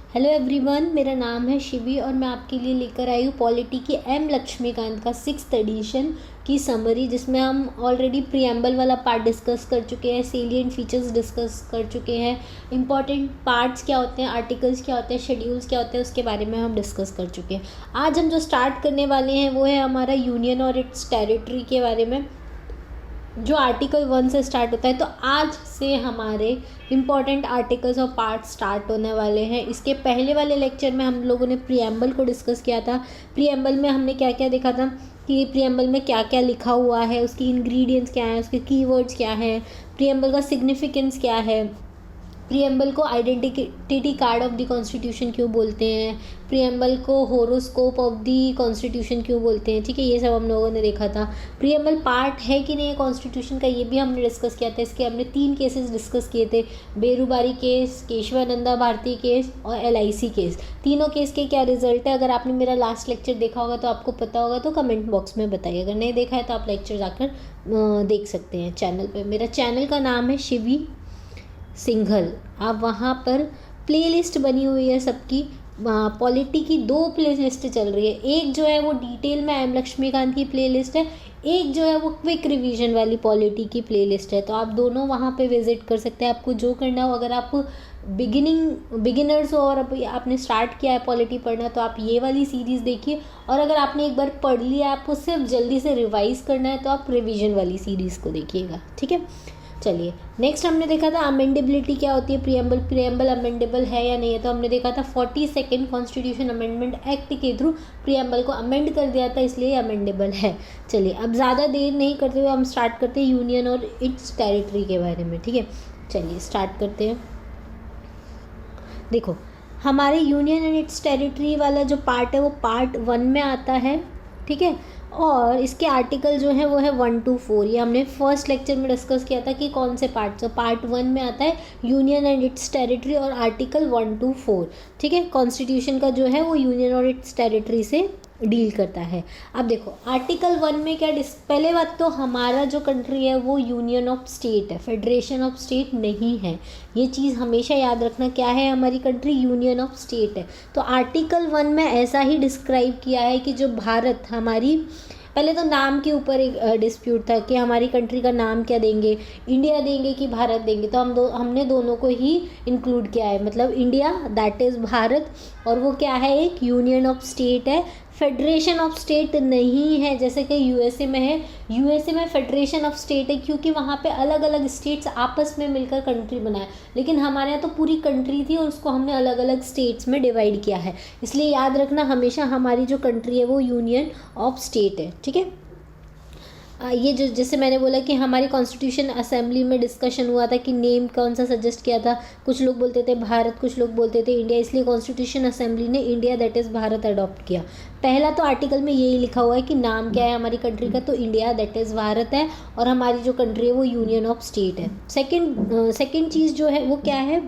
Hello everyone, मेरा नाम है शिवी और मैं आपके लिए लेकर आई हूँ पॉलिटी की एम लक्ष्मीकांत का 6th एडिशन की समरी, जिसमें हम ऑलरेडी प्रीएम्बल वाला पार्ट डिस्कस कर चुके हैं, सेलिएंट फीचर्स डिस्कस कर चुके हैं, इंपॉर्टेंट पार्ट्स क्या होते हैं, आर्टिकल्स क्या होते हैं, शेड्यूल्स क्या होते हैं, उसके बारे में हम डिस्कस कर चुके हैं। आज हम जो स्टार्ट करने वाले हैं वो है हमारा यूनियन और इट्स टेरिटरी के बारे में, जो आर्टिकल 1 से स्टार्ट होता है। तो आज से हमारे इम्पॉर्टेंट आर्टिकल्स और पार्ट स्टार्ट होने वाले हैं। इसके पहले वाले लेक्चर में हम लोगों ने प्रीएम्बल को डिस्कस किया था। प्रीएम्बल में हमने क्या क्या देखा था कि प्रीएम्बल में क्या क्या लिखा हुआ है, उसकी इंग्रेडिएंट्स क्या हैं, उसके कीवर्ड्स क्या हैं, प्रीएम्बल का सिग्निफिकेंस क्या है, प्रीएम्बल को identity card of the constitution क्यों बोलते हैं, प्रीएम्बल को होरोस्कोप ऑफ द कॉन्स्टिट्यूशन क्यों बोलते हैं। ठीक है, ये सब हम लोगों ने देखा था। प्रीएम्बल पार्ट है कि नहीं कॉन्स्टिट्यूशन का, ये भी हमने डिस्कस किया था। इसके हमने 3 केसेस डिस्कस किए थे, बेरुबारी केस, केशवानंदा भारती केस और LIC केस। तीनों केस के क्या रिजल्ट है, अगर आपने मेरा लास्ट लेक्चर देखा होगा तो आपको पता होगा, तो कमेंट बॉक्स में बताइए। अगर नहीं देखा है तो आप लेक्चर जाकर देख सकते हैं चैनल पर। मेरा चैनल का नाम है शिवी सिंघल। आप वहाँ पर प्लेलिस्ट बनी हुई है सबकी, पॉलिटी की 2 प्लेलिस्ट चल रही है। एक जो है वो डिटेल में एम लक्ष्मीकांत की प्लेलिस्ट है, एक जो है वो क्विक रिवीजन वाली पॉलिटी की प्लेलिस्ट है। तो आप दोनों वहाँ पे विजिट कर सकते हैं, आपको जो करना हो। अगर आप बिगिनर्स हो और अभी आपने स्टार्ट किया है पॉलिटी पढ़ना, तो आप ये वाली सीरीज़ देखिए। और अगर आपने एक बार पढ़ लिया, आपको सिर्फ जल्दी से रिवाइज़ करना है, तो आप रिवीजन वाली सीरीज़ को देखिएगा। ठीक है, चलिए नेक्स्ट हमने देखा था अमेंडेबिलिटी क्या होती है, प्रीएम्बल अमेंडेबल है या नहीं है। तो हमने देखा था 42nd कॉन्स्टिट्यूशन अमेंडमेंट एक्ट के थ्रू प्रीएम्बल को अमेंड कर दिया था, इसलिए अमेंडेबल है। चलिए अब ज़्यादा देर नहीं करते हुए हम स्टार्ट करते हैं यूनियन और इट्स टेरिटरी के बारे में। ठीक है, चलिए स्टार्ट करते हैं। देखो, हमारे यूनियन एंड इट्स टेरिटरी वाला जो पार्ट है वो पार्ट 1 में आता है। ठीक है, और इसके आर्टिकल जो है वो है 1 to 4। ये हमने फर्स्ट लेक्चर में डिस्कस किया था कि कौन से पार्ट। तो पार्ट 1 में आता है यूनियन एंड इट्स टेरिटरी और आर्टिकल 1 to 4। ठीक है, कॉन्स्टिट्यूशन का जो है वो यूनियन और इट्स टेरिटरी से डील करता है। अब देखो आर्टिकल 1 में क्या पहले बात तो हमारा जो कंट्री है वो यूनियन ऑफ स्टेट है, फेडरेशन ऑफ स्टेट नहीं है। ये चीज़ हमेशा याद रखना, क्या है हमारी कंट्री, यूनियन ऑफ स्टेट है। तो आर्टिकल 1 में ऐसा ही डिस्क्राइब किया है कि जो भारत हमारी, पहले तो नाम के ऊपर एक डिस्प्यूट था कि हमारी कंट्री का नाम क्या देंगे, इंडिया देंगे कि भारत देंगे। तो हमने दोनों को ही इंक्लूड किया है, मतलब इंडिया दैट इज़ भारत, और वो क्या है, एक यूनियन ऑफ स्टेट है, फेडरेशन ऑफ स्टेट नहीं है जैसे कि यूएसए में है। यूएसए में फेडरेशन ऑफ स्टेट है क्योंकि वहाँ पे अलग अलग स्टेट्स आपस में मिलकर कंट्री बनाए, लेकिन हमारे यहाँ तो पूरी कंट्री थी और उसको हमने अलग अलग स्टेट्स में डिवाइड किया है। इसलिए याद रखना हमेशा हमारी जो कंट्री है वो यूनियन ऑफ स्टेट है। ठीक है, ये जो जैसे मैंने बोला कि हमारी कॉन्स्टिट्यूशन असेंबली में डिस्कशन हुआ था कि नेम कौन सा सजेस्ट किया था। कुछ लोग बोलते थे भारत, कुछ लोग बोलते थे इंडिया, इसलिए कॉन्स्टिट्यूशन असेंबली ने India that is Bharat adopt किया। पहला तो आर्टिकल में यही लिखा हुआ है कि नाम क्या है हमारी कंट्री का, तो इंडिया दैट इज़ भारत है, और हमारी जो कंट्री है वो यूनियन ऑफ स्टेट है। सेकेंड चीज़ जो है वो क्या है,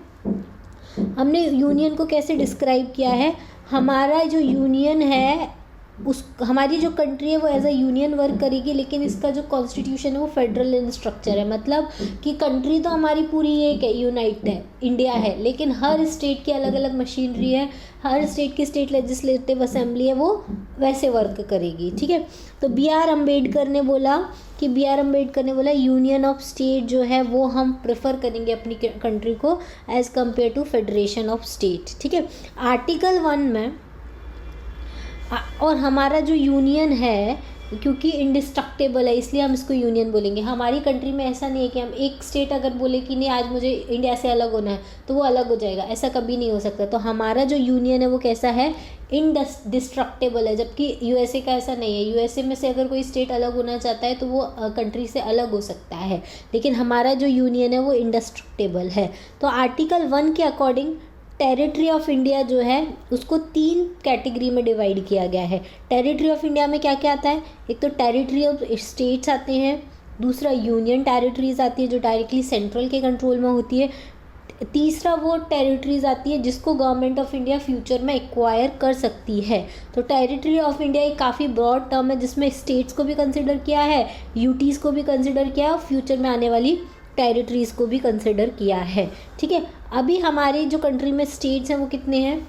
हमने यूनियन को कैसे डिस्क्राइब किया है। हमारा जो यूनियन है, उस हमारी जो कंट्री है वो एज अ यूनियन वर्क करेगी, लेकिन इसका जो कॉन्स्टिट्यूशन है वो फेडरल इन स्ट्रक्चर है। मतलब कि कंट्री तो हमारी पूरी एक है, यूनाइट है, इंडिया है, लेकिन हर स्टेट की अलग अलग मशीनरी है, हर स्टेट की स्टेट लेजिस्लेटिव असेंबली है, वो वैसे वर्क करेगी। ठीक है, तो B.R. अम्बेडकर ने बोला यूनियन ऑफ स्टेट जो है वो हम प्रेफर करेंगे अपनी कंट्री को as compared to federation of state. ठीक है, आर्टिकल 1 में और हमारा जो यूनियन है क्योंकि इंडिस्ट्रक्टेबल है इसलिए हम इसको यूनियन बोलेंगे। हमारी कंट्री में ऐसा नहीं है कि हम एक स्टेट अगर बोले कि नहीं आज मुझे इंडिया से अलग होना है तो वो अलग हो जाएगा, ऐसा कभी नहीं हो सकता। तो हमारा जो यूनियन है वो कैसा है, इंडिस्ट्रक्टेबल है, जबकि यूएसए का ऐसा नहीं है। यूएसए में से अगर कोई स्टेट अलग होना चाहता है तो वो कंट्री से अलग हो सकता है, लेकिन हमारा जो यूनियन है वो इंडिस्ट्रक्टेबल है। तो आर्टिकल 1 के अकॉर्डिंग टेरिटरी ऑफ इंडिया जो है उसको 3 कैटेगरी में डिवाइड किया गया है। टेरिटरी ऑफ इंडिया में क्या क्या आता है, एक तो टेरिटरी ऑफ स्टेट्स आते हैं, दूसरा यूनियन टेरिटरीज आती है जो डायरेक्टली सेंट्रल के कंट्रोल में होती है, तीसरा वो टेरिटरीज आती है जिसको गवर्नमेंट ऑफ इंडिया फ्यूचर में एक्वायर कर सकती है। तो टेरिटरी ऑफ इंडिया एक काफ़ी ब्रॉड टर्म है जिसमें स्टेट्स को भी कंसिडर किया है, यूटीज़ को भी कंसिडर किया है, और फ्यूचर में आने वाली टेरिटरीज़ को भी कंसिडर किया है, ठीक है। अभी हमारे जो कंट्री में स्टेट्स हैं वो कितने हैं,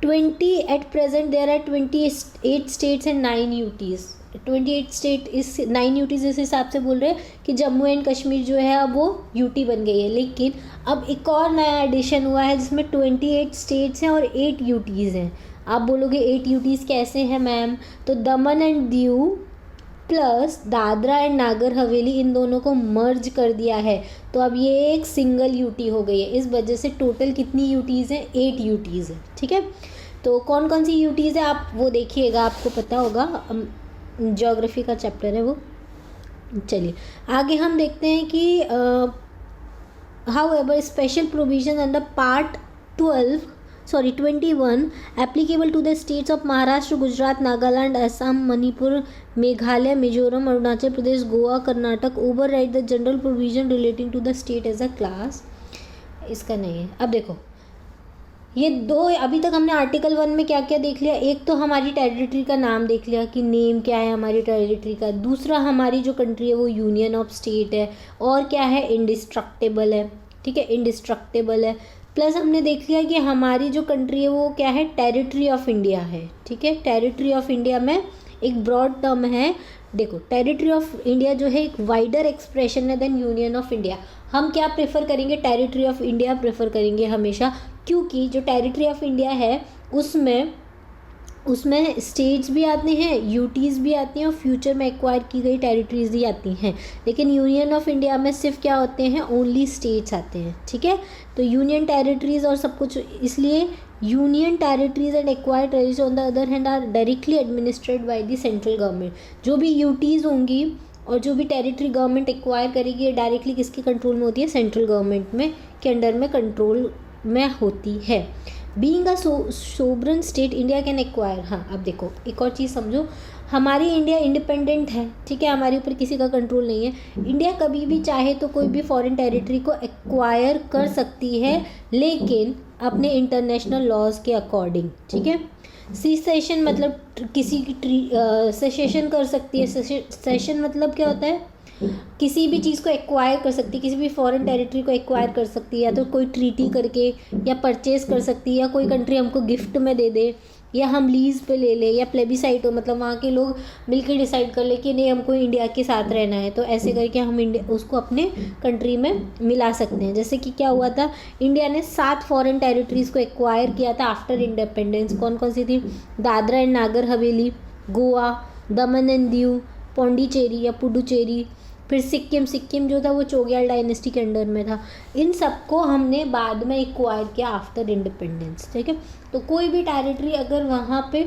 20 at present there are 28 states and 9 UTs. 28 state इस 9 यूटीज़ इस हिसाब से बोल रहे हैं कि जम्मू एंड कश्मीर जो है अब वो यूटी बन गई है, लेकिन अब एक और नया एडिशन हुआ है जिसमें 28 स्टेट्स हैं और 8 यूटीज़ हैं। आप बोलोगे 8 यूटीज़ कैसे हैं मैम, तो दमन and Diu plus Dadra and Nagar Haveli इन दोनों को मर्ज कर दिया है, तो अब ये एक सिंगल यूटी हो गई है। इस वजह से टोटल कितनी यूटीज़ हैं, 8 यूटीज़ हैं, ठीक है। तो कौन कौन सी यूटीज़ है आप वो देखिएगा, आपको पता होगा, ज्योग्राफी का चैप्टर है वो। चलिए आगे हम देखते हैं कि how ever special provision under part 21 applicable to the states of Maharashtra, Gujarat, Nagaland, Assam, Manipur, Meghalaya, Mizoram, Arunachal Pradesh, Goa, Karnataka override the general provision relating to the state as a class। इसका नहीं है। अब देखो ये दो, अभी तक हमने आर्टिकल 1 में क्या क्या देख लिया, एक तो हमारी टेरिटरी का नाम देख लिया कि नेम क्या है हमारी टेरिटरी का, दूसरा हमारी जो कंट्री है वो यूनियन ऑफ स्टेट है, और क्या है इंडिस्ट्रक्टेबल है, ठीक है, इंडिस्ट्रक्टेबल है। प्लस हमने देख लिया कि हमारी जो कंट्री है वो क्या है, टेरिटरी ऑफ इंडिया है, ठीक है। टेरिटरी ऑफ इंडिया में एक ब्रॉड टर्म है, देखो टेरिटरी ऑफ इंडिया जो है एक वाइडर एक्सप्रेशन है देन यूनियन ऑफ इंडिया। हम क्या प्रेफर करेंगे, टेरिटरी ऑफ इंडिया प्रेफर करेंगे हमेशा, क्योंकि जो टेरिटरी ऑफ इंडिया है उसमें स्टेट्स भी आते हैं, यूटीज़ भी आती हैं और फ्यूचर में एक्वायर की गई टेरिटरीज भी आती हैं। लेकिन यूनियन ऑफ इंडिया में सिर्फ क्या होते हैं, ओनली स्टेट्स आते हैं, ठीक है। तो यूनियन टेरिटरीज और सब कुछ, इसलिए union territories and acquired territories on the other hand are directly administered by the central government. जो भी यूटीज़ होंगी और जो भी टेरिटरी गवर्नमेंट एक्वायर करेगी ये डायरेक्टली किसके कंट्रोल में होती है, सेंट्रल गवर्नमेंट में के अंडर में कंट्रोल में होती है। Being a sovereign state India can acquire, हाँ अब देखो एक और चीज़ समझो, हमारी इंडिया इंडिपेंडेंट है, ठीक है, हमारे ऊपर किसी का कंट्रोल नहीं है। इंडिया कभी भी चाहे तो कोई भी फॉरेन टेरिटरी को एक्वायर कर सकती है, लेकिन अपने इंटरनेशनल लॉज के अकॉर्डिंग, ठीक है। सीसेशन मतलब किसी की सेसेशन कर सकती है। सेशन मतलब क्या होता है, किसी भी चीज़ को एक्वायर कर सकती है, किसी भी फॉरेन टेरिटरी को एक्वायर कर सकती है, या तो कोई ट्रीटी करके या परचेज कर सकती है, या कोई कंट्री हमको गिफ्ट में दे दे, या हम लीज पे ले ले, या प्लेबिसाइट हो मतलब वहाँ के लोग मिलकर डिसाइड कर ले कि नहीं हमको इंडिया के साथ रहना है, तो ऐसे करके हम इंडिया उसको अपने कंट्री में मिला सकते हैं। जैसे कि क्या हुआ था, इंडिया ने 7 फॉरेन टेरिटरीज़ को एक्वायर किया था आफ्टर इंडिपेंडेंस। कौन कौन सी थी, Dadra and Nagar Haveli, Goa, Daman and Diu, Pondicherry या पुडुचेरी, फिर सिक्किम जो था वो चोग्याल डायनेस्टी के अंडर में था। इन सबको हमने बाद में एक्वायर किया आफ्टर इंडिपेंडेंस, ठीक है। तो कोई भी टेरिटरी अगर वहाँ पे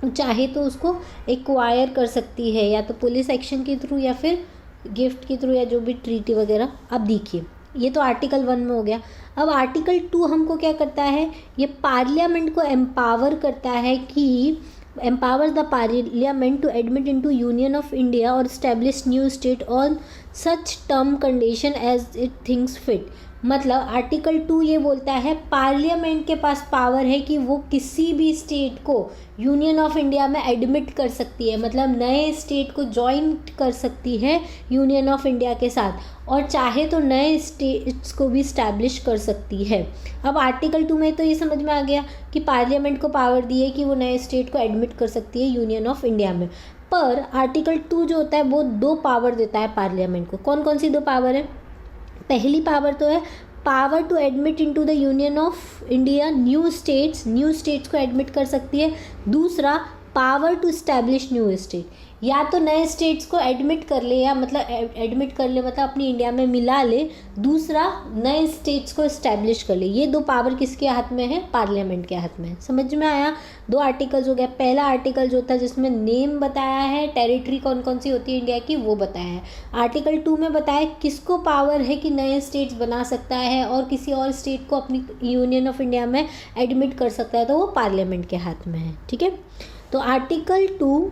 चाहे तो उसको एक्वायर कर सकती है, या तो पुलिस एक्शन के थ्रू या फिर गिफ्ट के थ्रू, या जो भी ट्रीटी वगैरह। अब देखिए ये तो आर्टिकल 1 में हो गया। अब आर्टिकल 2 हमको क्या करता है, ये पार्लियामेंट को एम्पावर करता है कि empowers the parliament to admit into Union of India or establish new state on such term condition as it thinks fit। मतलब आर्टिकल 2 ये बोलता है पार्लियामेंट के पास पावर है कि वो किसी भी स्टेट को यूनियन ऑफ इंडिया में एडमिट कर सकती है, मतलब नए स्टेट को ज्वाइन कर सकती है यूनियन ऑफ इंडिया के साथ, और चाहे तो नए स्टेट्स को भी इस्टेब्लिश कर सकती है। अब आर्टिकल 2 में तो ये समझ में आ गया कि पार्लियामेंट को पावर दी है कि वो नए स्टेट को एडमिट कर सकती है यूनियन ऑफ इंडिया में। पर आर्टिकल 2 जो होता है वो 2 पावर देता है पार्लियामेंट को। कौन कौन सी 2 पावर है, पहली पावर तो है power to admit into the union of India new states को एडमिट कर सकती है। दूसरा power to establish new state, या तो नए स्टेट्स को एडमिट कर ले, या मतलब एडमिट कर ले मतलब अपनी इंडिया में मिला ले, दूसरा नए स्टेट्स को इस्टेब्लिश कर ले। ये 2 पावर किसके हाथ में है, पार्लियामेंट के हाथ में है। समझ में आया, 2 आर्टिकल्स हो गया। पहला आर्टिकल जो था जिसमें नेम बताया है, टेरिटरी कौन कौन सी होती है इंडिया की वो बताया है। आर्टिकल 2 में बताया किसको पावर है कि नए स्टेट्स बना सकता है और किसी और स्टेट को अपनी यूनियन ऑफ इंडिया में एडमिट कर सकता है, तो वो पार्लियामेंट के हाथ में है, ठीक है। तो आर्टिकल 2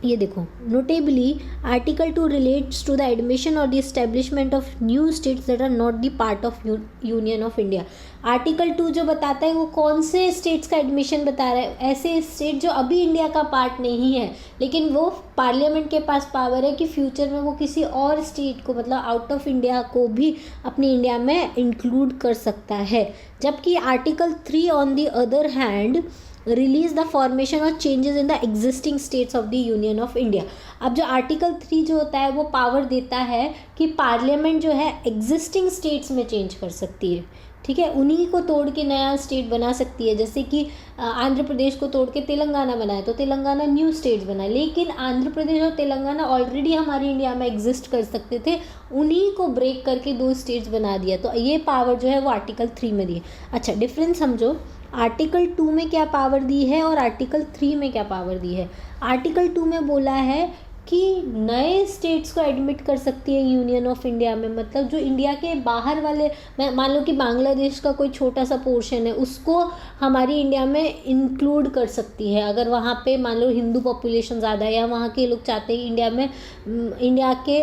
ये देखो, notably article 2 relates to the admission और the establishment of new states that are not the part of union of India. Article 2 जो बताता है वो कौन से स्टेट्स का एडमिशन बता रहा है, ऐसे स्टेट जो अभी इंडिया का पार्ट नहीं है, लेकिन वो पार्लियामेंट के पास पावर है कि फ्यूचर में वो किसी और स्टेट को, मतलब आउट ऑफ इंडिया को भी अपनी इंडिया में इंक्लूड कर सकता है। जबकि article 3 on the other hand release the formation और changes in the existing states of the union of India. अब जो आर्टिकल 3 जो होता है वो पावर देता है कि पार्लियामेंट जो है एग्जिस्टिंग स्टेट्स में चेंज कर सकती है, ठीक है, उन्हीं को तोड़ के नया स्टेट बना सकती है। जैसे कि आंध्र प्रदेश को तोड़ के तेलंगाना बनाए तो तेलंगाना न्यू स्टेट्स बनाए, लेकिन आंध्र प्रदेश और तेलंगाना ऑलरेडी हमारी इंडिया में एग्जिस्ट कर सकते थे, उन्हीं को ब्रेक करके 2 स्टेट्स बना दिया। तो ये पावर जो है वो आर्टिकल 3 में दी है। अच्छा, डिफरेंस समझो, आर्टिकल 2 में क्या पावर दी है और आर्टिकल 3 में क्या पावर दी है। आर्टिकल 2 में बोला है कि नए स्टेट्स को एडमिट कर सकती है यूनियन ऑफ इंडिया में, मतलब जो इंडिया के बाहर वाले, मान लो कि बांग्लादेश का कोई छोटा सा पोर्शन है, उसको हमारी इंडिया में इंक्लूड कर सकती है। अगर वहाँ पे मान लो हिंदू पॉपुलेशन ज़्यादा है या वहाँ के लोग चाहते हैं इंडिया में, इंडिया के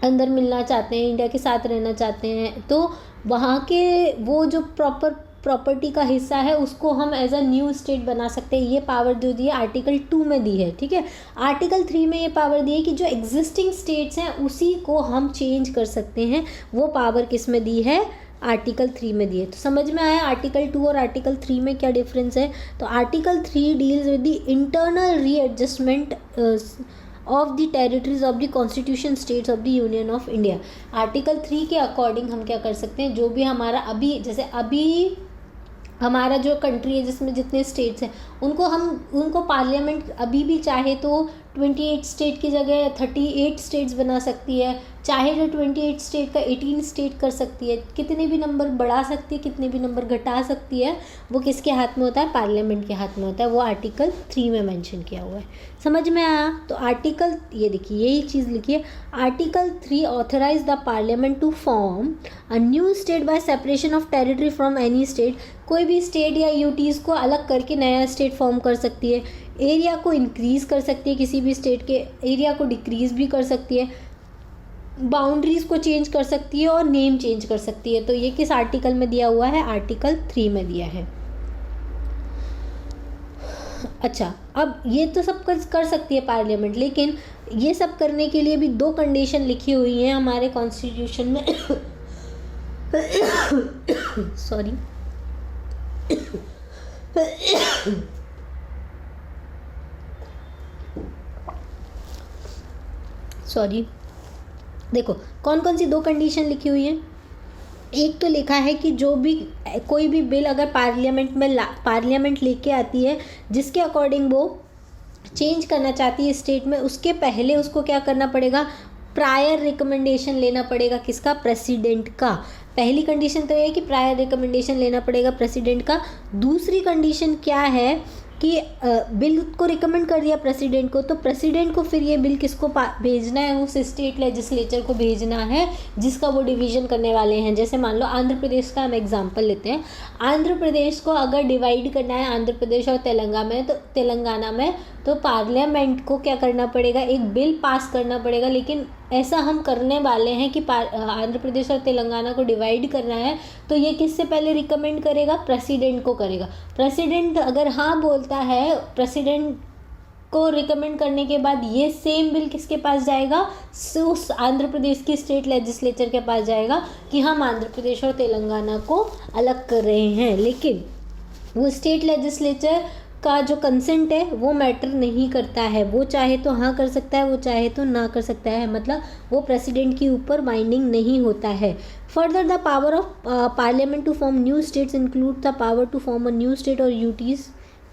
अंदर मिलना चाहते हैं, इंडिया के साथ रहना चाहते हैं, तो वहाँ के वो जो प्रॉपर्टी का हिस्सा है उसको हम एज अ न्यू स्टेट बना सकते हैं। ये पावर जो दी है आर्टिकल 2 में दी है, ठीक है। आर्टिकल 3 में ये पावर दी है कि जो एग्जिस्टिंग स्टेट्स हैं उसी को हम चेंज कर सकते हैं। वो पावर किस में दी है, आर्टिकल 3 में दी है। तो समझ में आया आर्टिकल 2 और आर्टिकल 3 में क्या डिफरेंस है। तो article 3 deals with the internal readjustment of the territories of the constitution states of the union of India. Article 3 के अकॉर्डिंग हम क्या कर सकते हैं, जो भी हमारा अभी, जैसे अभी हमारा जो कंट्री है जिसमें जितने स्टेट्स हैं उनको पार्लियामेंट अभी भी चाहे तो 28 स्टेट की जगह 38 स्टेट्स बना सकती है, चाहे जो 28 स्टेट का 18 स्टेट कर सकती है, कितने भी नंबर बढ़ा सकती है, कितने भी नंबर घटा सकती है, वो किसके हाथ में होता है, पार्लियामेंट के हाथ में होता है। वो आर्टिकल 3 में मेंशन किया हुआ है। समझ में आया। तो आर्टिकल, ये देखिए यही चीज़ लिखिए, article 3 authorise the parliament to form a new state by separation of territory from any state. कोई भी स्टेट या यूटीज़ को अलग करके नया स्टेट फॉर्म कर सकती है, एरिया को इंक्रीज़ कर सकती है, किसी भी स्टेट के एरिया को डिक्रीज़ भी कर सकती है, बाउंड्रीज़ को चेंज कर सकती है और नेम चेंज कर सकती है। तो ये किस आर्टिकल में दिया हुआ है, आर्टिकल 3 में दिया है। अच्छा, अब ये तो सब कर सकती है पार्लियामेंट, लेकिन ये सब करने के लिए भी 2 कंडीशन लिखी हुई हैं हमारे कॉन्स्टिट्यूशन में सॉरी देखो कौन कौन सी 2 कंडीशन लिखी हुई है। एक तो लिखा है कि जो भी कोई भी बिल अगर पार्लियामेंट लेके आती है जिसके अकॉर्डिंग वो चेंज करना चाहती है स्टेट में, उसके पहले उसको क्या करना पड़ेगा, प्रायर रिकमेंडेशन लेना पड़ेगा, किसका, प्रेसिडेंट का। पहली कंडीशन तो ये है कि प्रायर रिकमेंडेशन लेना पड़ेगा प्रेसिडेंट का। दूसरी कंडीशन क्या है कि बिल को रिकमेंड कर दिया प्रेसिडेंट को, तो प्रेसिडेंट को फिर ये बिल किसको भेजना है, उस स्टेट लेजिस्लेचर को भेजना है जिसका वो डिवीज़न करने वाले हैं। जैसे मान लो आंध्र प्रदेश का हम एग्जांपल लेते हैं। आंध्र प्रदेश को अगर डिवाइड करना है आंध्र प्रदेश और तेलंगाना में, तो पार्लियामेंट को क्या करना पड़ेगा, एक बिल पास करना पड़ेगा। लेकिन ऐसा हम करने वाले हैं कि आंध्र प्रदेश और तेलंगाना को डिवाइड करना है, तो ये किससे पहले रिकमेंड करेगा, प्रेसिडेंट को करेगा। प्रेसिडेंट अगर हाँ बोलता है, प्रेसिडेंट को रिकमेंड करने के बाद ये सेम बिल किसके पास जाएगा, उस आंध्र प्रदेश की स्टेट लेजिस्लेचर के पास जाएगा कि हम आंध्र प्रदेश और तेलंगाना को अलग कर रहे हैं। लेकिन वो स्टेट लेजिस्लेचर का जो कंसेंट है वो मैटर नहीं करता है, वो चाहे तो हाँ कर सकता है, वो चाहे तो ना कर सकता है, मतलब वो प्रेसिडेंट के ऊपर बाइंडिंग नहीं होता है। Further the power of parliament to form new states include the power to form a new state और यूटीज,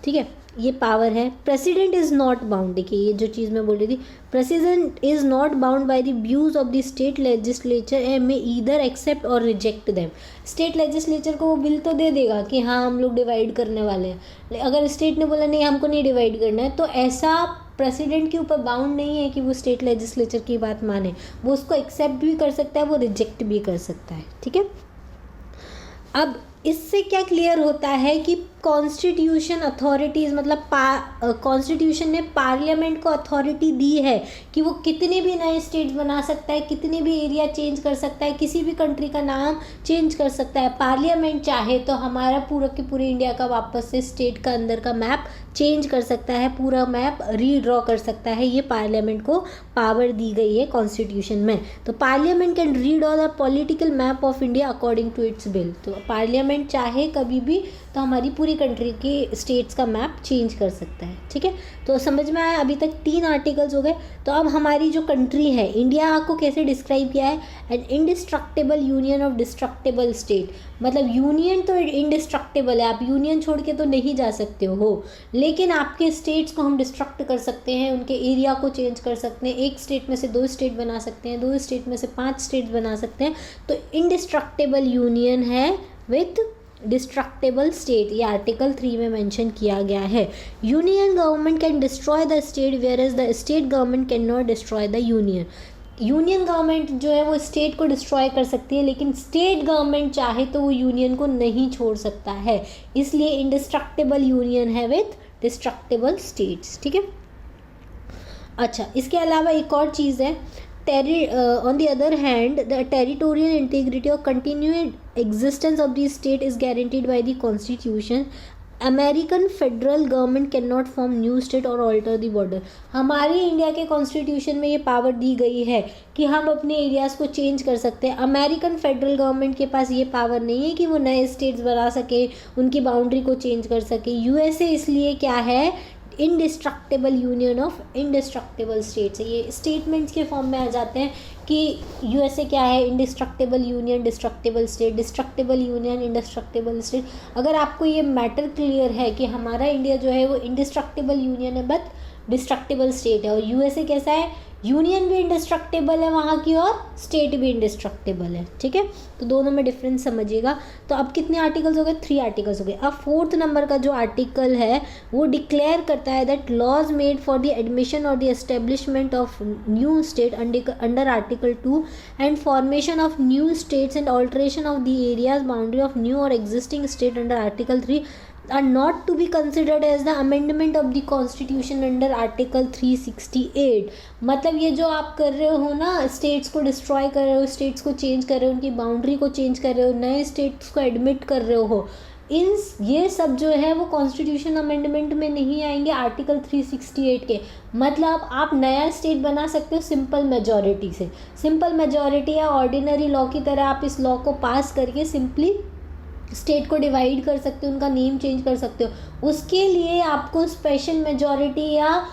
ठीक है, ये पावर है। प्रेसिडेंट इज़ नॉट बाउंड, देखिए ये जो चीज़ मैं बोल रही थी, president is not bound by the views of the state legislature and may either accept और रिजेक्ट देम। स्टेट लेजिस्लेचर को वो बिल तो दे देगा कि हाँ हम लोग डिवाइड करने वाले हैं, अगर स्टेट ने बोला नहीं हमको नहीं डिवाइड करना है, तो ऐसा प्रेसिडेंट के ऊपर बाउंड नहीं है कि वो स्टेट लेजिस्लेचर की बात माने, वो उसको एक्सेप्ट भी कर सकता है, वो रिजेक्ट भी कर सकता है, ठीक है। अब इससे क्या क्लियर होता है कि कॉन्स्टिट्यूशन अथॉरिटीज़, मतलब कॉन्स्टिट्यूशन ने पार्लियामेंट को अथॉरिटी दी है कि वो कितने भी नए स्टेट्स बना सकता है, कितने भी एरिया चेंज कर सकता है, किसी भी कंट्री का नाम चेंज कर सकता है। पार्लियामेंट चाहे तो हमारा पूरा के पूरे इंडिया का वापस से स्टेट का अंदर का मैप चेंज कर सकता है, पूरा मैप रीड्रॉ कर सकता है। ये पार्लियामेंट को पावर दी गई है कॉन्स्टिट्यूशन में। तो parliament can redraw the political map of India according to its bill. तो पार्लियामेंट चाहे कभी भी तो हमारी पूरी कंट्री के स्टेट्स का मैप चेंज कर सकता है। ठीक है, तो समझ में आया? अभी तक 3 आर्टिकल्स हो गए। तो अब हमारी जो कंट्री है इंडिया को कैसे डिस्क्राइब किया है? An indestructible union of destructible state. मतलब यूनियन तो इंडिस्ट्रक्टेबल है, आप यूनियन छोड़ के तो नहीं जा सकते हो, लेकिन आपके स्टेट्स को हम डिस्ट्रक्ट कर सकते हैं, उनके एरिया को चेंज कर सकते हैं। एक स्टेट में से 2 स्टेट बना सकते हैं, 2 स्टेट में से 5 स्टेट बना सकते हैं। तो इंडिस्ट्रक्टेबल यूनियन है विथ डिस्ट्रक्टेबल स्टेट, ये आर्टिकल 3 में मेंशन किया गया है। Union government can destroy the state whereas the state government can not destroy the union. Union government जो है वो स्टेट को डिस्ट्रॉय कर सकती है, लेकिन स्टेट गवर्नमेंट चाहे तो वो यूनियन को नहीं छोड़ सकता है। इसलिए इंडिस्ट्रक्टेबल यूनियन है विथ डिस्ट्रक्टेबल स्टेट्स। ठीक है, अच्छा, इसके अलावा एक और चीज़ है, on the other hand, the territorial integrity or continued existence of the state is guaranteed by the Constitution. American federal government cannot form new state or alter the border. हमारी India के कॉन्स्टिट्यूशन में ये power दी गई है कि हम अपने areas को चेंज कर सकते हैं। अमेरिकन फेडरल गवर्नमेंट के पास ये पावर नहीं है कि वो नए स्टेट्स बना सके, उनकी बाउंड्री को चेंज कर सके। यूएसए इसलिए क्या है? Indestructible union of indestructible states. ये स्टेटमेंट्स के फॉर्म में आ जाते हैं कि यूएसए क्या है? Indestructible union destructible state, destructible union indestructible state. अगर आपको ये मैटर क्लियर है कि हमारा इंडिया जो है वो इंडिस्ट्रक्टेबल यूनियन है बट डिस्ट्रक्टेबल स्टेट है, और यूएसए कैसा है? यूनियन भी इंडिस्ट्रक्टेबल है वहाँ की और स्टेट भी इंडिस्ट्रक्टेबल है। ठीक है, तो दोनों में डिफरेंस समझिएगा। तो अब कितने आर्टिकल्स हो गए? 3 आर्टिकल्स हो गए। अब 4th नंबर का जो आर्टिकल है वो डिक्लेयर करता है that laws made for the admission और the establishment of new state under article 2 and formation of new states and alteration of the areas boundary of new और existing state under article 3 are not to be considered as the amendment of the constitution under article 368। मतलब ये जो आप कर रहे हो ना, states को डिस्ट्रॉय कर रहे हो, स्टेट्स को चेंज कर रहे हो, उनकी बाउंड्री को चेंज कर रहे हो, नए स्टेट्स को एडमिट कर रहे हो, ये सब जो है वो कॉन्स्टिट्यूशन अमेंडमेंट में नहीं आएंगे आर्टिकल 368 के। मतलब आप नया स्टेट बना सकते हो सिंपल मेजॉरिटी से। सिंपल मेजॉरिटी या ऑर्डिनरी लॉ की तरह आप इस लॉ को पास करके सिंपली स्टेट को डिवाइड कर सकते हो, उनका नेम चेंज कर सकते हो। उसके लिए आपको स्पेशल मेजॉरिटी या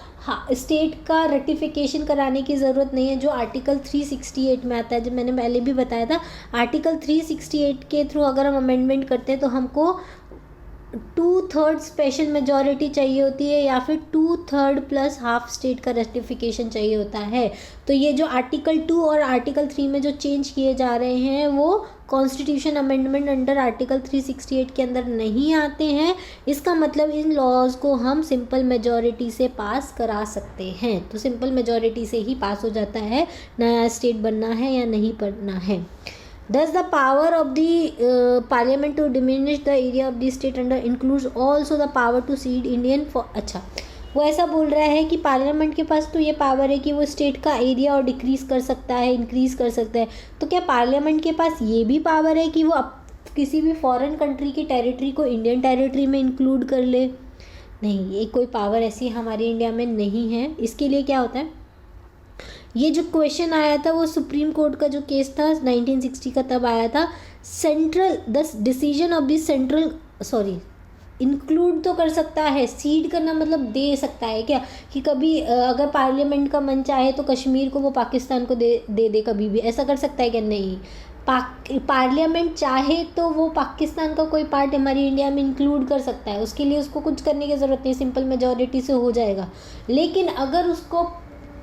स्टेट का रेटिफिकेशन कराने की ज़रूरत नहीं है, जो आर्टिकल 368 में आता है। जब मैंने पहले भी बताया था, आर्टिकल 368 के थ्रू अगर हम अमेंडमेंट करते हैं तो हमको 2/3 स्पेशल मेजॉरिटी चाहिए होती है या फिर 2/3 प्लस हाफ स्टेट का रेटिफिकेशन चाहिए होता है। तो ये जो आर्टिकल 2 और आर्टिकल 3 में जो चेंज किए जा रहे हैं वो कॉन्स्टिट्यूशन अमेंडमेंट अंडर आर्टिकल 368 के अंदर नहीं आते हैं। इसका मतलब इन लॉज को हम सिंपल मेजॉरिटी से पास करा सकते हैं। तो सिंपल मेजॉरिटी से ही पास हो जाता है, नया स्टेट बनना है या नहीं बनना है। Thus the power of the parliament to diminish the area of the state under includes also the power to cede Indian for। अच्छा, वो ऐसा बोल रहा है कि पार्लियामेंट के पास तो ये पावर है कि वो स्टेट का एरिया और डिक्रीज़ कर सकता है, इंक्रीज़ कर सकता है। तो क्या पार्लियामेंट के पास ये भी पावर है कि वो किसी भी फॉरेन कंट्री की टेरिटरी को इंडियन टेरिटरी में इंक्लूड कर ले? नहीं, ये कोई पावर ऐसी हमारे इंडिया में नहीं है। इसके लिए क्या होता है, ये जो क्वेश्चन आया था वो सुप्रीम कोर्ट का जो केस था 1960 का तब आया था। Central the decision of the central include तो कर सकता है, सीड करना मतलब दे सकता है क्या, कि कभी अगर पार्लियामेंट का मन चाहे तो कश्मीर को वो पाकिस्तान को दे कभी भी, ऐसा कर सकता है क्या? नहीं। पार्लियामेंट चाहे तो वो पाकिस्तान का कोई पार्ट हमारी इंडिया में इंक्लूड कर सकता है, उसके लिए उसको कुछ करने की ज़रूरत नहीं, सिंपल मेजॉरिटी से हो जाएगा। लेकिन अगर उसको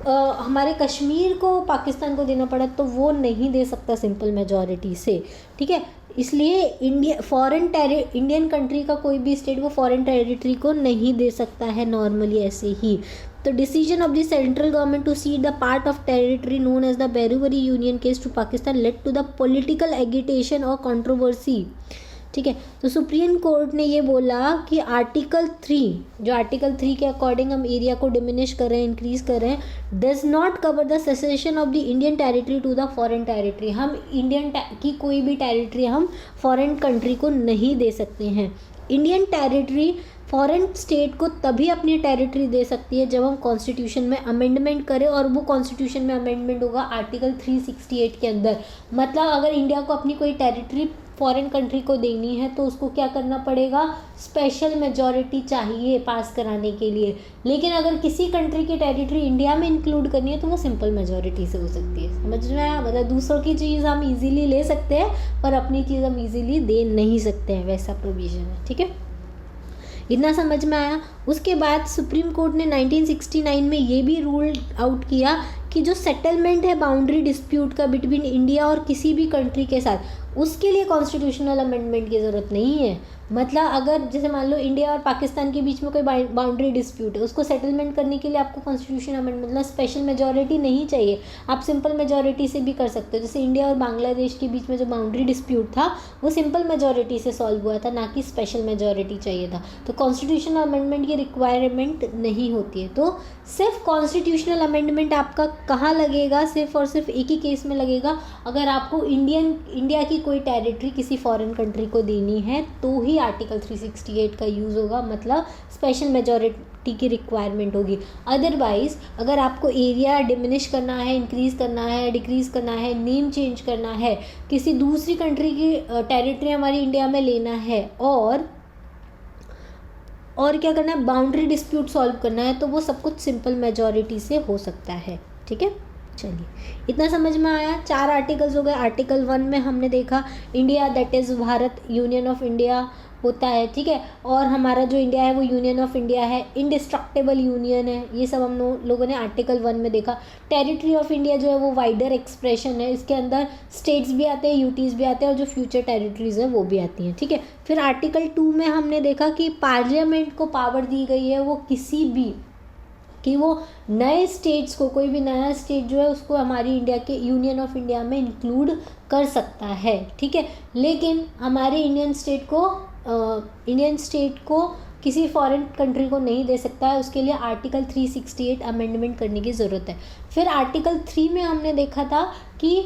हमारे कश्मीर को पाकिस्तान को देना पड़ा तो वो नहीं दे सकता सिंपल मेजॉरिटी से। ठीक है, इसलिए इंडियन कंट्री का कोई भी स्टेट वो फॉरेन टेरिटरी को नहीं दे सकता है नॉर्मली ऐसे ही। तो decision of the central government to cede the part of territory known as the Berubari union case to Pakistan led to the political agitation और कंट्रोवर्सी। ठीक है। तो सुप्रीम कोर्ट ने ये बोला कि आर्टिकल 3, जो आर्टिकल 3 के अकॉर्डिंग हम एरिया को डिमिनिश कर रहे हैं, इंक्रीज कर रहे हैं, does not cover the secession of the Indian territory to the foreign territory. हम इंडियन की कोई भी टेरिटरी हम फॉरेन कंट्री को नहीं दे सकते हैं। इंडियन टेरिटरी फॉरेन स्टेट को तभी अपनी टेरिटरी दे सकती है जब हम कॉन्स्टिट्यूशन में अमेंडमेंट करें, और वो कॉन्स्टिट्यूशन में अमेंडमेंट होगा आर्टिकल 368 के अंदर। मतलब अगर इंडिया को अपनी कोई टेरिटरी फॉरेन कंट्री को देनी है तो उसको क्या करना पड़ेगा, स्पेशल मेजॉरिटी चाहिए पास कराने के लिए। लेकिन अगर किसी कंट्री की टेरिटरी इंडिया में इंक्लूड करनी है तो वो सिंपल मेजॉरिटी से हो सकती है। समझ में आया? मतलब दूसरों की चीज़ हम इजीली ले सकते हैं पर अपनी चीज़ हम इजीली दे नहीं सकते हैं, वैसा प्रोविज़न है। ठीक है, इतना समझ में आया। उसके बाद सुप्रीम कोर्ट ने 1969 में ये भी रूल आउट किया कि जो सेटलमेंट है बाउंड्री डिस्प्यूट का बिटवीन इंडिया और किसी भी कंट्री के साथ, उसके लिए कॉन्स्टिट्यूशनल अमेंडमेंट की ज़रूरत नहीं है। मतलब अगर जैसे मान लो इंडिया और पाकिस्तान के बीच में कोई बाउंड्री डिस्प्यूट है, उसको सेटलमेंट करने के लिए आपको कॉन्स्टिट्यूशन अमेंडमेंट मतलब स्पेशल मेजॉरिटी नहीं चाहिए, आप सिंपल मेजॉरिटी से भी कर सकते हो। जैसे इंडिया और बांग्लादेश के बीच में जो बाउंड्री डिस्प्यूट था वो सिंपल मेजॉरिटी से सॉल्व हुआ था, ना कि स्पेशल मेजॉरिटी चाहिए था। तो कॉन्स्टिट्यूशनल अमेंडमेंट की रिक्वायरमेंट नहीं होती है। तो सिर्फ कॉन्स्टिट्यूशनल अमेंडमेंट आपका कहाँ लगेगा, सिर्फ और सिर्फ एक ही केस में लगेगा, अगर आपको इंडिया की कोई टेरिटरी किसी फॉरेन कंट्री को देनी है तो ही आर्टिकल 368 का यूज़ होगा, मतलब स्पेशल मेजॉरिटी की रिक्वायरमेंट होगी। अदरवाइज अगर आपको एरिया डिमिनिश करना है, इंक्रीज़ करना है, डिक्रीज़ करना है, नेम चेंज करना है, किसी दूसरी कंट्री की टेरिटरी हमारी इंडिया में लेना है और क्या करना है, बाउंड्री डिस्प्यूट सॉल्व करना है, तो वो सब कुछ सिंपल मेजॉरिटी से हो सकता है। ठीक है, चलिए इतना समझ में आया। 4 आर्टिकल्स हो गए। आर्टिकल 1 में हमने देखा India that is Bharat, union of India होता है। ठीक है, और हमारा जो इंडिया है वो यूनियन ऑफ इंडिया है, इंडिस्ट्रक्टेबल यूनियन है, ये सब हम लोगों ने आर्टिकल 1 में देखा। टेरिटरी ऑफ इंडिया जो है वो वाइडर एक्सप्रेशन है, इसके अंदर स्टेट्स भी आते हैं, यूटीज़ भी आते हैं, और जो फ्यूचर टेरिटरीज हैं वो भी आती हैं। ठीक है, फिर आर्टिकल 2 में हमने देखा कि पार्लियामेंट को पावर दी गई है वो किसी भी कि वो नए स्टेट्स को, कोई भी नया स्टेट जो है उसको हमारी इंडिया के यूनियन ऑफ इंडिया में इंक्लूड कर सकता है। ठीक है, लेकिन हमारे इंडियन स्टेट को किसी फॉरेन कंट्री को नहीं दे सकता है, उसके लिए आर्टिकल 368 अमेंडमेंट करने की ज़रूरत है। फिर आर्टिकल 3 में हमने देखा था कि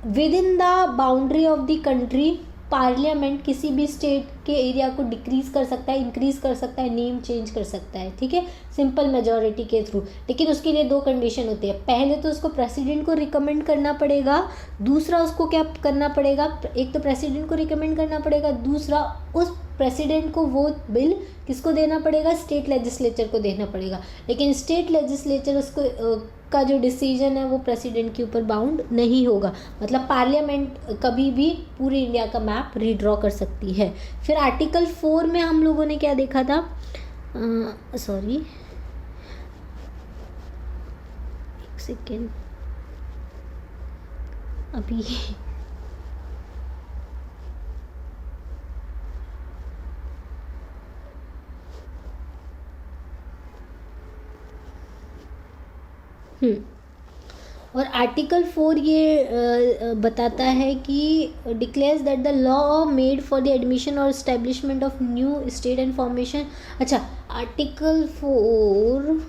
with in the boundary of the country parliament किसी भी स्टेट के एरिया को डिक्रीज़ कर सकता है, इंक्रीज़ कर सकता है, नेम चेंज कर सकता है। ठीक है, सिंपल मेजॉरिटी के थ्रू। लेकिन उसके लिए 2 कंडीशन होती है। पहले तो उसको प्रेसिडेंट को रिकमेंड करना पड़ेगा, दूसरा उसको क्या करना पड़ेगा, एक तो प्रेसिडेंट को रिकमेंड करना पड़ेगा, दूसरा उस प्रेसिडेंट को वो बिल किसको देना पड़ेगा, स्टेट लेजिस्लेचर को देना पड़ेगा। लेकिन स्टेट लेजिस्लेचर उसको का जो डिसीजन है वो प्रेसिडेंट के ऊपर बाउंड नहीं होगा। मतलब पार्लियामेंट कभी भी पूरी इंडिया का मैप रीड्रॉ कर सकती है। फिर आर्टिकल 4 में हम लोगों ने क्या देखा था, सॉरी एक सेकेंड, अभी और आर्टिकल 4 ये बताता है कि declares that the law made for the admission और establishment of new state and formation. अच्छा, आर्टिकल 4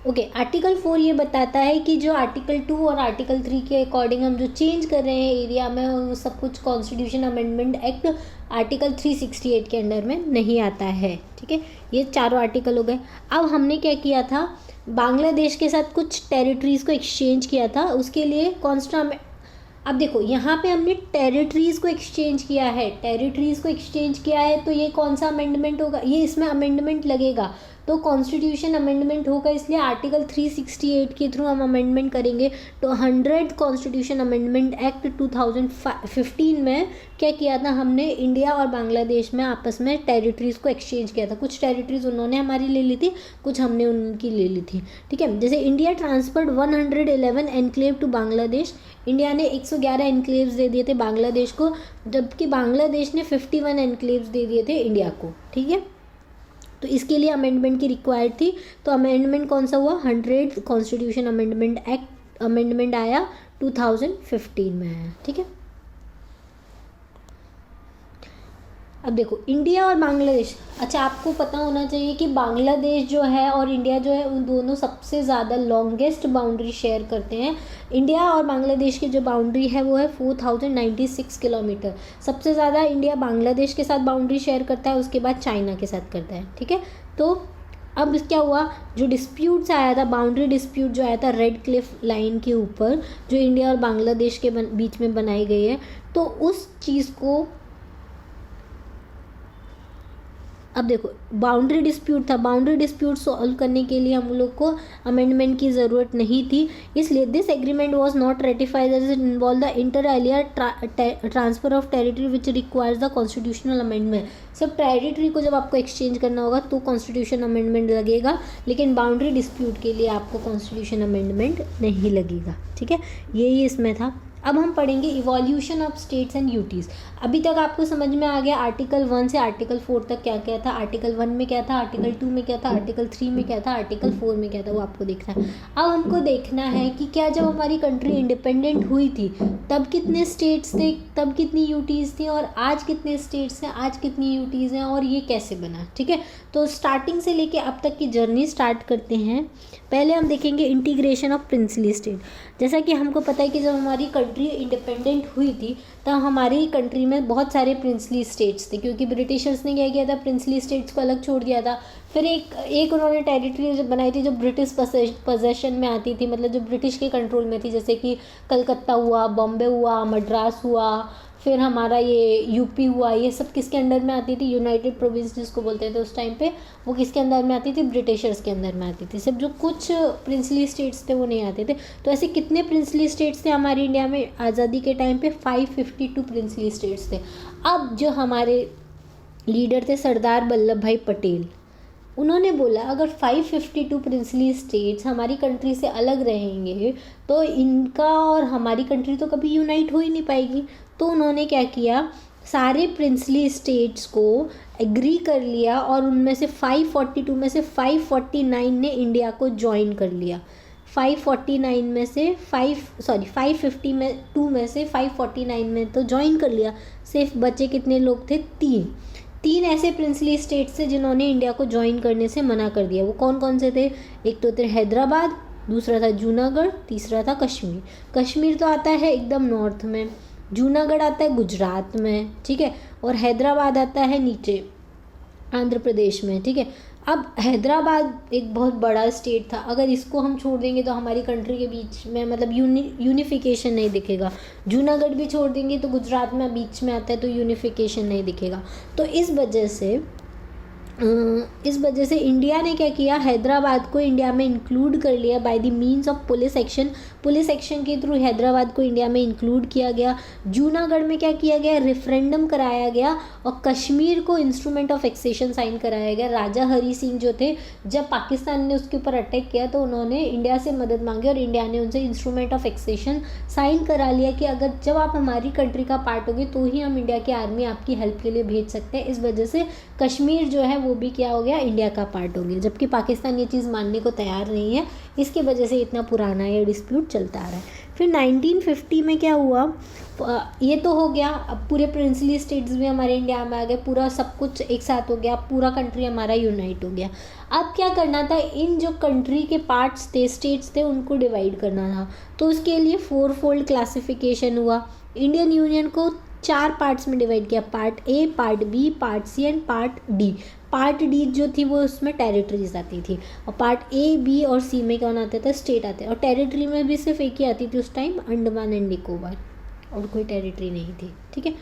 ओके, आर्टिकल 4 ये बताता है कि जो आर्टिकल 2 और आर्टिकल 3 के अकॉर्डिंग हम जो चेंज कर रहे हैं एरिया में, वो सब कुछ कॉन्स्टिट्यूशन अमेंडमेंट एक्ट आर्टिकल 368 के अंडर में नहीं आता है। ठीक है, ये चारों आर्टिकल हो गए। अब हमने क्या किया था, बांग्लादेश के साथ कुछ टेरिटरीज़ को एक्सचेंज किया था, उसके लिए अब देखो यहाँ पे हमने टेरिटरीज़ को एक्सचेंज किया है, तो ये कौन सा अमेंडमेंट होगा, ये इसमें अमेंडमेंट लगेगा, तो कॉन्स्टिट्यूशन अमेंडमेंट होगा, इसलिए आर्टिकल 368 के थ्रू हम अमेंडमेंट करेंगे। तो 100 कॉन्स्टिट्यूशन अमेंडमेंट एक्ट 2015 में क्या किया था हमने, इंडिया और बांग्लादेश में आपस में टेरिटरीज़ को एक्सचेंज किया था। कुछ टेरिटरीज़ उन्होंने हमारी ले ली थी, कुछ हमने उनकी ले ली थी। ठीक है, जैसे India transferred 111 enclave to Bangladesh, India ने 111 एनक्लेव्स दे दिए थे बांग्लादेश को, जबकि बांग्लादेश ने 51 एनक्लेव्स दे दिए थे इंडिया को। ठीक है, तो इसके लिए अमेंडमेंट की रिक्वायर्ड थी। तो अमेंडमेंट कौन सा हुआ, 100 कॉन्स्टिट्यूशन अमेंडमेंट एक्ट अमेंडमेंट आया 2015 में आया। ठीक है, अब देखो इंडिया और बांग्लादेश, अच्छा आपको पता होना चाहिए कि बांग्लादेश जो है और इंडिया जो है उन दोनों सबसे ज़्यादा लॉन्गेस्ट बाउंड्री शेयर करते हैं। इंडिया और बांग्लादेश की जो बाउंड्री है वो है 4096 किलोमीटर। सबसे ज़्यादा इंडिया बांग्लादेश के साथ बाउंड्री शेयर करता है, उसके बाद चाइना के साथ करता है। ठीक है, तो अब क्या हुआ, जो डिस्प्यूट्स आया था, बाउंड्री डिस्प्यूट जो आया था रेड क्लिफ लाइन के ऊपर जो इंडिया और बांग्लादेश के बीच में बनाई गई है, तो उस चीज़ को, अब देखो बाउंड्री डिस्प्यूट था, बाउंड्री डिस्प्यूट सॉल्व करने के लिए हम लोग को अमेंडमेंट की ज़रूरत नहीं थी, इसलिए this agreement was not ratified as it involve the inter alia transfer of territory which requires the constitutional amendment. सब टेरिटरी को जब आपको एक्सचेंज करना होगा तो कॉन्स्टिट्यूशन अमेंडमेंट लगेगा, लेकिन बाउंड्री डिस्प्यूट के लिए आपको कॉन्स्टिट्यूशन अमेंडमेंट नहीं लगेगा। ठीक है, यही इसमें था। अब हम पढ़ेंगे evolution of states and UTs. अभी तक आपको समझ में आ गया आर्टिकल 1 से आर्टिकल 4 तक क्या क्या था, आर्टिकल 1 में क्या था, आर्टिकल 2 में क्या था, आर्टिकल 3 में क्या था, आर्टिकल 4 में क्या था, वो आपको देखना है। अब हमको देखना है कि क्या जब हमारी कंट्री इंडिपेंडेंट हुई थी तब कितने स्टेट्स थे, तब कितनी यूटीज़ थी, और आज कितने स्टेट्स हैं, आज कितनी यूटीज़ हैं, और ये कैसे बना। ठीक है, तो स्टार्टिंग से लेके अब तक की जर्नी स्टार्ट करते हैं। पहले हम देखेंगे इंटीग्रेशन ऑफ प्रिंसली स्टेट। जैसा कि हमको पता है कि जब हमारी कंट्री इंडिपेंडेंट हुई थी तब हमारी कंट्री में बहुत सारे प्रिंसली स्टेट्स थे, क्योंकि ब्रिटिशर्स ने क्या किया था, प्रिंसली स्टेट्स को अलग छोड़ दिया था। फिर एक उन्होंने टेरिटरी जो बनाई थी जो ब्रिटिश पोजेशन में आती थी, मतलब जो ब्रिटिश के कंट्रोल में थी, जैसे कि कलकत्ता हुआ, बॉम्बे हुआ, मद्रास हुआ, फिर हमारा ये यूपी हुआ, ये सब किसके अंडर में आती थी, यूनाइटेड प्रोविंस जिसको बोलते थे उस टाइम पे, वो किसके अंदर में आती थी, ब्रिटिशर्स के अंदर में आती थी। सिर्फ जो कुछ प्रिंसली स्टेट्स थे वो नहीं आते थे। तो ऐसे कितने प्रिंसली स्टेट्स थे हमारी इंडिया में आज़ादी के टाइम पे, 552 प्रिंसली स्टेट्स थे। अब जो हमारे लीडर थे सरदार वल्लभ भाई पटेल, उन्होंने बोला अगर 552 प्रिंसली स्टेट्स हमारी कंट्री से अलग रहेंगे तो इनका और हमारी कंट्री तो कभी यूनाइट हो ही नहीं पाएगी। तो उन्होंने क्या किया, सारे प्रिंसली स्टेट्स को एग्री कर लिया और उनमें से 542 में से 549 ने इंडिया को ज्वाइन कर लिया। 549 में से 552 में से 549 में तो ज्वाइन कर लिया। सिर्फ बचे कितने लोग थे, तीन ऐसे प्रिंसली स्टेट्स थे जिन्होंने इंडिया को ज्वाइन करने से मना कर दिया। वो कौन कौन से थे, एक तो थे हैदराबाद, दूसरा था जूनागढ़, तीसरा था कश्मीर। कश्मीर तो आता है एकदम नॉर्थ में, जूनागढ़ आता है गुजरात में, ठीक है, और हैदराबाद आता है नीचे आंध्र प्रदेश में। ठीक है, अब हैदराबाद एक बहुत बड़ा स्टेट था, अगर इसको हम छोड़ देंगे तो हमारी कंट्री के बीच में मतलब यूनिफिकेशन नहीं दिखेगा। जूनागढ़ भी छोड़ देंगे तो गुजरात में बीच में आता है तो यूनिफिकेशन नहीं दिखेगा। तो इस वजह से इंडिया ने क्या किया, हैदराबाद को इंडिया में इंक्लूड कर लिया by the means of police action. Police action के थ्रू हैदराबाद को इंडिया में इंक्लूड किया गया। जूनागढ़ में क्या किया गया, रेफरेंडम कराया गया, और कश्मीर को इंस्ट्रूमेंट ऑफ एक्सेशन साइन कराया गया। राजा हरी सिंह जो थे, जब पाकिस्तान ने उसके ऊपर अटैक किया तो उन्होंने इंडिया से मदद मांगी और इंडिया ने उनसे इंस्ट्रूमेंट ऑफ एक्सेशन साइन करा लिया कि अगर जब आप हमारी कंट्री का पार्ट होगे तो ही हम इंडिया की आर्मी आपकी हेल्प के लिए भेज सकते हैं। इस वजह से कश्मीर जो है वो भी क्या हो गया, इंडिया का पार्ट हो गया, जबकि पाकिस्तान ये चीज़ मानने को तैयार नहीं है। इसकी वजह से इतना पुराना ये डिस्प्यूट चलता आ रहा है। फिर 1950 में क्या हुआ, ये तो हो गया, अब पूरे प्रिंसली स्टेट्स भी हमारे इंडिया में आ गए, पूरा सब कुछ एक साथ हो गया, पूरा कंट्री हमारा यूनाइट हो गया। अब क्या करना था, इन जो कंट्री के पार्ट्स थे, स्टेट्स थे, उनको डिवाइड करना था। तो उसके लिए 4 फोल्ड क्लासिफिकेशन हुआ। इंडियन यूनियन को 4 पार्ट्स में डिवाइड किया, part A, part B, part C and part D. Part D जो थी वो उसमें टेरिटरीज आती थी, और पार्ट ए, बी और सी में कौन आता था, स्टेट आते। और टेरिटरी में भी सिर्फ एक ही आती थी उस टाइम, अंडमान एंड निकोबार, और कोई टेरिटरी नहीं थी। ठीक है,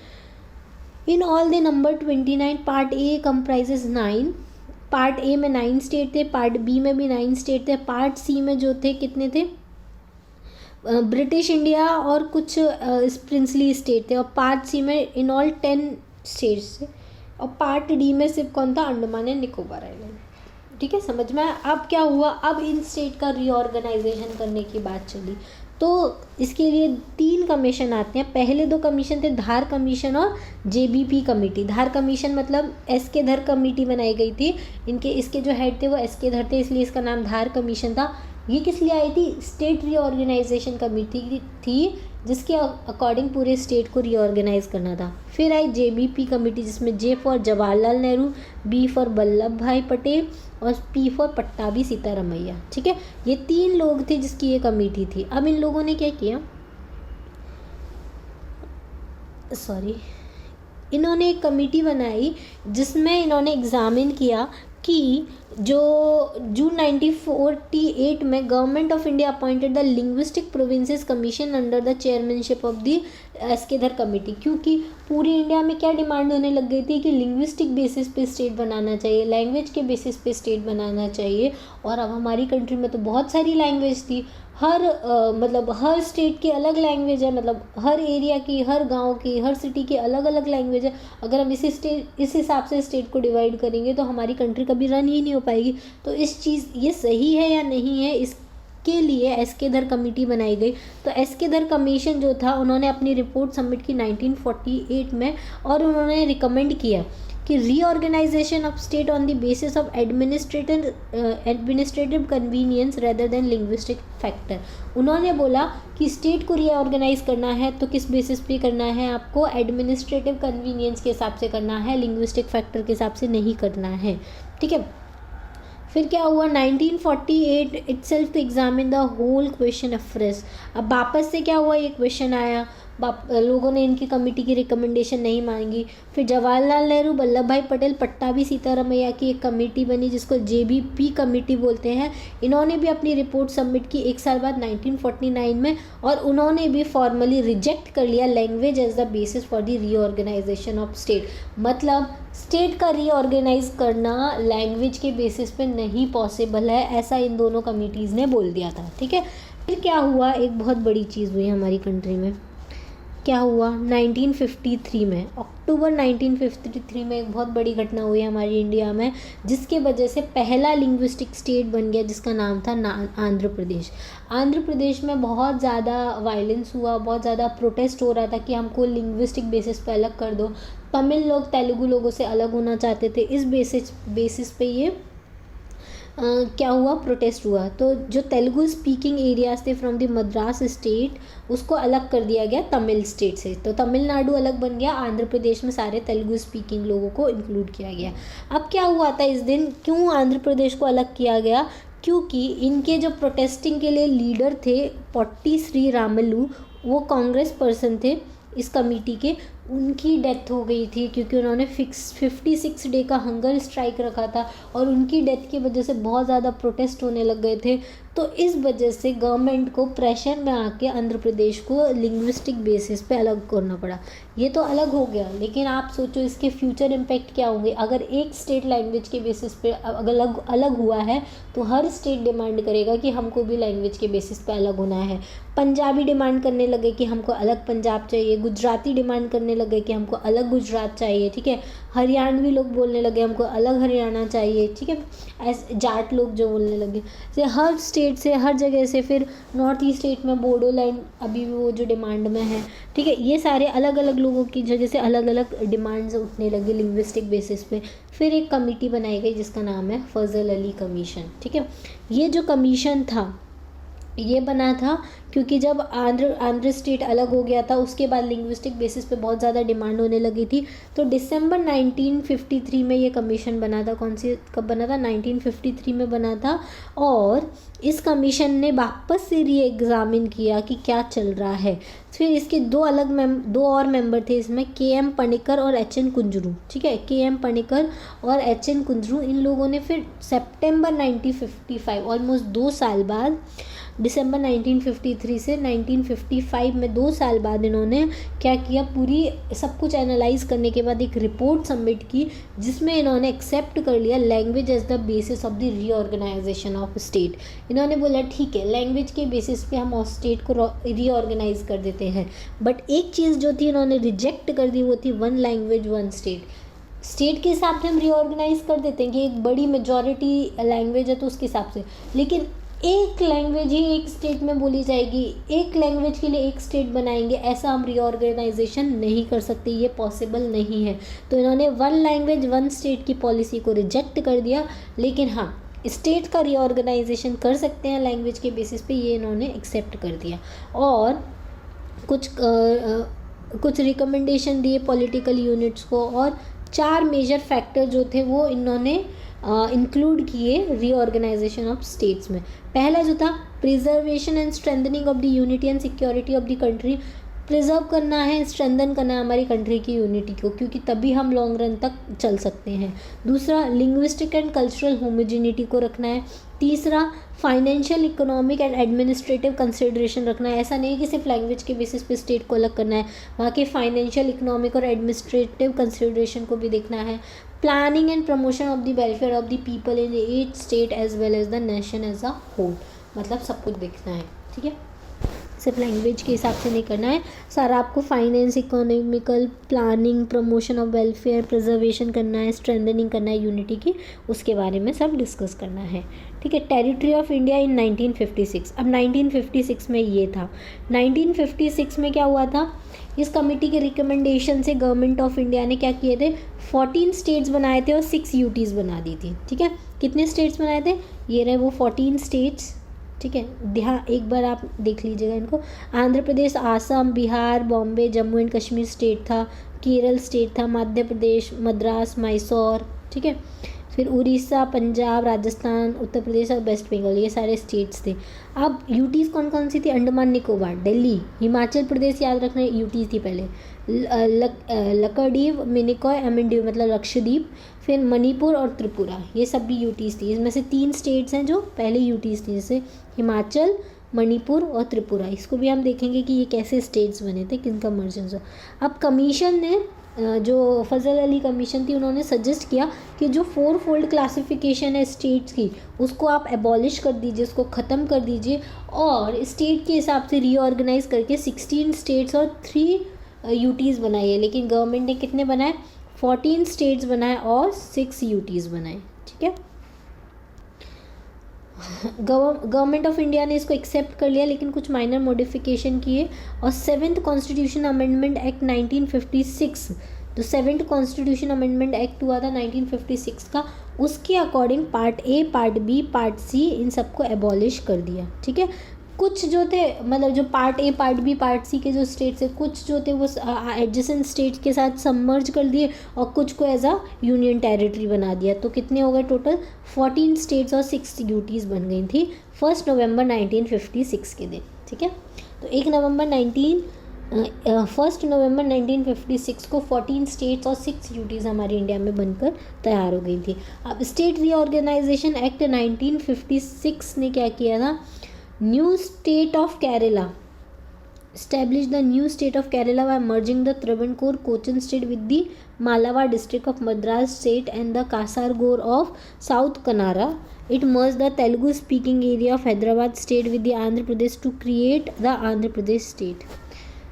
in all the number 29। Part A comprises 9, part A में 9 स्टेट थे, पार्ट बी में भी 9 स्टेट थे, पार्ट सी में जो थे कितने थे, ब्रिटिश इंडिया और कुछ प्रिंसली स्टेट थे, और पार्ट सी में इन ऑल 10 स्टेट्स थे, और पार्ट डी में सिर्फ कौन था, अंडमान एंड निकोबार आइलैंड। ठीक है, समझ में आया। अब क्या हुआ, अब इन स्टेट का रीऑर्गेनाइजेशन करने की बात चली, तो इसके लिए 3 कमीशन आते हैं। पहले 2 कमीशन थे, धार कमीशन और जेबीपी कमेटी। धार कमीशन मतलब एस के धर कमेटी बनाई गई थी, इसके जो हेड थे वो एस के धर थे, इसलिए इसका नाम धार कमीशन था। ये किस लिए आई थी? स्टेट रीऑर्गेनाइजेशन कमेटी थी जिसके अकॉर्डिंग पूरे स्टेट को रीऑर्गेनाइज करना था। फिर आई जेबीपी कमेटी जिसमें J for Jawaharlal Nehru, B for Vallabh Bhai Patel और पी फॉर पट्टाभी सीतारामैया। ठीक है, ये 3 लोग थे जिसकी ये कमेटी थी। अब इन लोगों ने क्या किया, इन्होंने एक कमेटी बनाई जिसमें इन्होंने एग्जामिन किया कि जो जून 1948 में government of India appointed the linguistic provinces commission under the chairmanship of the एस्केधर committee, क्योंकि पूरी इंडिया में क्या डिमांड होने लग गई थी कि लिंग्विस्टिक बेसिस पे स्टेट बनाना चाहिए, लैंग्वेज के बेसिस पे स्टेट बनाना चाहिए। और अब हमारी कंट्री में तो बहुत सारी लैंग्वेज थी, मतलब हर स्टेट की अलग लैंग्वेज है, मतलब हर एरिया की, हर गांव की, हर सिटी की अलग अलग लैंग्वेज है। अगर हम इस हिसाब से स्टेट को डिवाइड करेंगे तो हमारी कंट्री कभी रन ही नहीं हो पाएगी। तो ये सही है या नहीं है, इसके लिए एस्केधर कमेटी बनाई गई। तो एस्केधर कमीशन जो था, उन्होंने अपनी रिपोर्ट सबमिट की 1948 में और उन्होंने रिकमेंड किया कि reorganisation of state on the basis of administrative convenience rather than linguistic factor. उन्होंने बोला कि स्टेट को रीऑर्गेनाइज करना है तो किस बेसिस पे करना है, आपको एडमिनिस्ट्रेटिव कन्वीनियंस के हिसाब से करना है, लिंग्विस्टिक फैक्टर के हिसाब से नहीं करना है। ठीक है, फिर क्या हुआ, 1948 itself to examine the whole question afresh। अब वापस से क्या हुआ, ये क्वेश्चन आया, लोगों ने इनकी कमेटी की रिकमेंडेशन नहीं मांगी। फिर जवाहरलाल नेहरू, वल्लभ भाई पटेल, पट्टाभी सीतारामैया की एक कमेटी बनी जिसको जेबीपी कमेटी बोलते हैं। इन्होंने भी अपनी रिपोर्ट सबमिट की 1 साल बाद 1949 में, और उन्होंने भी फॉर्मली रिजेक्ट कर लिया language as the basis for the reorganisation of state. मतलब स्टेट का रीऑर्गेनाइज करना लैंग्वेज के बेसिस पे नहीं पॉसिबल है, ऐसा इन दोनों कमिटीज़ ने बोल दिया था। ठीक है, फिर क्या हुआ, एक बहुत बड़ी चीज़ हुई हमारी कंट्री में। क्या हुआ, 1953 में, अक्टूबर 1953 में एक बहुत बड़ी घटना हुई हमारी इंडिया में, जिसके वजह से पहला लिंग्विस्टिक स्टेट बन गया जिसका नाम था आंध्र प्रदेश। आंध्र प्रदेश में बहुत ज़्यादा वायलेंस हुआ, बहुत ज़्यादा प्रोटेस्ट हो रहा था कि हमको लिंग्विस्टिक बेसिस पे अलग कर दो। तमिल लोग तेलुगु लोगों से अलग होना चाहते थे, इस बेसिस पे ये क्या हुआ, प्रोटेस्ट हुआ। तो जो तेलुगु स्पीकिंग एरियाज थे फ्रॉम द मद्रास स्टेट, उसको अलग कर दिया गया तमिल स्टेट से। तो तमिलनाडु अलग बन गया, आंध्र प्रदेश में सारे तेलुगु स्पीकिंग लोगों को इंक्लूड किया गया। अब क्या हुआ था इस दिन, क्यों आंध्र प्रदेश को अलग किया गया, क्योंकि इनके जो प्रोटेस्टिंग के लिए लीडर थे पोट्टी श्री रामलू, वो कांग्रेस पर्सन थे इस कमेटी के, उनकी डेथ हो गई थी क्योंकि उन्होंने 56 डे का हंगर स्ट्राइक रखा था और उनकी डेथ की वजह से बहुत ज़्यादा प्रोटेस्ट होने लग गए थे। तो इस वजह से गवर्नमेंट को प्रेशर में आके आंध्र प्रदेश को लिंग्विस्टिक बेसिस पे अलग करना पड़ा। ये तो अलग हो गया, लेकिन आप सोचो इसके फ्यूचर इम्पैक्ट क्या होंगे। अगर एक स्टेट लैंग्वेज के बेसिस पे अलग हुआ है तो हर स्टेट डिमांड करेगा कि हमको भी लैंग्वेज के बेसिस पे अलग होना है। पंजाबी डिमांड करने लगे कि हमको अलग पंजाब चाहिए, गुजराती डिमांड करने लगे कि हमको अलग गुजरात चाहिए। ठीक है, हरियाणवी लोग बोलने लगे हमको अलग हरियाणा चाहिए। ठीक है, ऐसे जाट लोग जो बोलने लगे, से हर स्टेट से, हर जगह से। फिर नॉर्थ ईस्ट स्टेट में बोडोलैंड अभी भी वो जो डिमांड में है। ठीक है, ये सारे अलग अलग लोगों की जगह से अलग अलग डिमांड्स उठने लगी लिंग्विस्टिक बेसिस पे। फिर एक कमेटी बनाई गई जिसका नाम है फजल अली कमीशन। ठीक है, ये जो कमीशन था ये बना था क्योंकि जब आंध्र स्टेट अलग हो गया था उसके बाद लिंग्विस्टिक बेसिस पे बहुत ज़्यादा डिमांड होने लगी थी। तो दिसंबर 1953 में ये कमीशन बना था। कब बना था, 1953 में बना था। और इस कमीशन ने वापस से री एग्ज़ामिन किया कि क्या चल रहा है। फिर इसके दो और मेंबर थे इसमें, के.एम. पनिकर और एच.एन. कुंजरू। ठीक है, के.एम. पनिकर और एच.एन. कुंजरू, इन लोगों ने फिर सितंबर 1955, ऑलमोस्ट 2 साल बाद, दिसंबर 1953 से 1955 में 2 साल बाद इन्होंने क्या किया, पूरी सब कुछ एनालाइज करने के बाद एक रिपोर्ट सबमिट की जिसमें इन्होंने एक्सेप्ट कर लिया language as the basis of the reorganisation of state. इन्होंने बोला ठीक है, लैंग्वेज के बेसिस पे हम स्टेट को रीऑर्गेनाइज कर देते हैं। बट एक चीज़ जो थी इन्होंने रिजेक्ट कर दी, वो थी 1 लैंग्वेज 1 स्टेट। स्टेट के हिसाब से हम रीऑर्गेनाइज कर देते हैं कि एक बड़ी मेजॉरिटी लैंग्वेज है तो उसके हिसाब से, लेकिन एक लैंग्वेज ही एक स्टेट में बोली जाएगी, एक लैंग्वेज के लिए एक स्टेट बनाएंगे, ऐसा हम रीऑर्गेनाइजेशन नहीं कर सकते, ये पॉसिबल नहीं है। तो इन्होंने 1 लैंग्वेज 1 स्टेट की पॉलिसी को रिजेक्ट कर दिया। लेकिन हाँ, स्टेट का रीऑर्गेनाइजेशन कर सकते हैं लैंग्वेज के बेसिस पे, ये इन्होंने एक्सेप्ट कर दिया। और कुछ रिकमेंडेशन दिए पॉलिटिकल यूनिट्स को, और 4 मेजर फैक्टर जो थे वो इन्होंने इंक्लूड किए रीऑर्गेनाइजेशन ऑफ स्टेट्स में। पहला जो था preservation and strengthening of the unity and security of the country. Preserve करना है, स्ट्रेंथन करना है हमारी कंट्री की यूनिटी को, क्योंकि तभी हम लॉन्ग रन तक चल सकते हैं। दूसरा लिंग्विस्टिक एंड कल्चरल होमोजिनिटी को रखना है। तीसरा financial, economic and administrative consideration रखना है। ऐसा नहीं कि सिर्फ लैंग्वेज के बेसिस पे स्टेट को अलग करना है, वहाँ के फाइनेंशियल, इकोनॉमिक और एडमिनिस्ट्रेटिव कंसिडरेशन को भी देखना है। Planning and promotion of the welfare of the people in each state as well as the nation as a whole, मतलब सब कुछ देखना है, ठीक है। सिर्फ लैंग्वेज के हिसाब से नहीं करना है, सारा आपको finance, economical, planning, promotion of welfare, preservation करना है, स्ट्रेंथनिंग करना है यूनिटी की, उसके बारे में सब डिस्कस करना है, ठीक है। Territory of India in 1956। अब 1956 में ये था, 1956 में क्या हुआ था, इस कमेटी के रिकमेंडेशन से गवर्नमेंट ऑफ इंडिया ने क्या किए थे, 14 स्टेट्स बनाए थे और 6 यूटीज़ बना दी थी, ठीक है। कितने स्टेट्स बनाए थे, ये रहे वो 14 स्टेट्स, ठीक है। ध्यान एक बार आप देख लीजिएगा इनको। आंध्र प्रदेश, आसम, बिहार, बॉम्बे, जम्मू एंड कश्मीर स्टेट था, केरल स्टेट था, मध्य प्रदेश, मद्रास, मैसूर, ठीक है। फिर उड़ीसा, पंजाब, राजस्थान, उत्तर प्रदेश और वेस्ट बंगाल, ये सारे स्टेट्स थे। अब यूटीज़ कौन कौन सी थी, अंडमान निकोबार, दिल्ली, हिमाचल प्रदेश, याद रखना यूटीज़ थी पहले, लक्षद्वीप, मिनिकॉय, अमिनद्वीप मतलब लक्षद्वीप, फिर मणिपुर और त्रिपुरा, ये सब भी यूटीज़ थी। इसमें से 3 स्टेट्स हैं जो पहले यूटीज़ थी, जैसे हिमाचल, मणिपुर और त्रिपुरा। इसको भी हम देखेंगे कि ये कैसे स्टेट्स बने थे, किनका मर्जन हुआ। अब कमीशन ने, जो फजल अली कमीशन थी, उन्होंने सजेस्ट किया कि जो 4 फोल्ड क्लासिफिकेशन है स्टेट्स की, उसको आप एबॉलिश कर दीजिए, उसको ख़त्म कर दीजिए, और स्टेट के हिसाब से रीऑर्गेनाइज करके 16 स्टेट्स और 3 यूटीज़ बनाइए। लेकिन गवर्नमेंट ने कितने बनाए, 14 स्टेट्स बनाए और 6 यूटीज़ बनाए, ठीक है। गवर्नमेंट ऑफ इंडिया ने इसको एक्सेप्ट कर लिया, लेकिन कुछ माइनर मॉडिफिकेशन किए। और 7th कॉन्स्टिट्यूशन अमेंडमेंट एक्ट 1956, जो 7th कॉन्स्टिट्यूशन अमेंडमेंट एक्ट हुआ था 1956 का, उसके according part A, part B, part C, इन सबको एबॉलिश कर दिया, ठीक है। कुछ जो थे, मतलब जो part A, part B, part C के जो स्टेट्स थे, कुछ जो थे वो एडजेसेंट स्टेट्स के साथ सबमर्ज कर दिए, और कुछ को एज अ यूनियन टेरिटरी बना दिया। तो कितने हो गए टोटल, 14 स्टेट्स और 6 यूटीज़ बन गई थी 1 नवंबर 1956 के दिन, ठीक है। तो 1 नवंबर 1956 को 14 स्टेट्स और 6 यूटीज़ हमारी इंडिया में बनकर तैयार हो गई थी। अब स्टेट रीऑर्गेनाइजेशन एक्ट 1956 ने क्या किया था, new state of Kerala, established the new state of Kerala by merging the Travancore Cochin state with the Malabar district of Madras state and the Kasaragod of South Kannada. It merged the Telugu speaking area of Hyderabad state with the Andhra Pradesh to create the Andhra Pradesh state.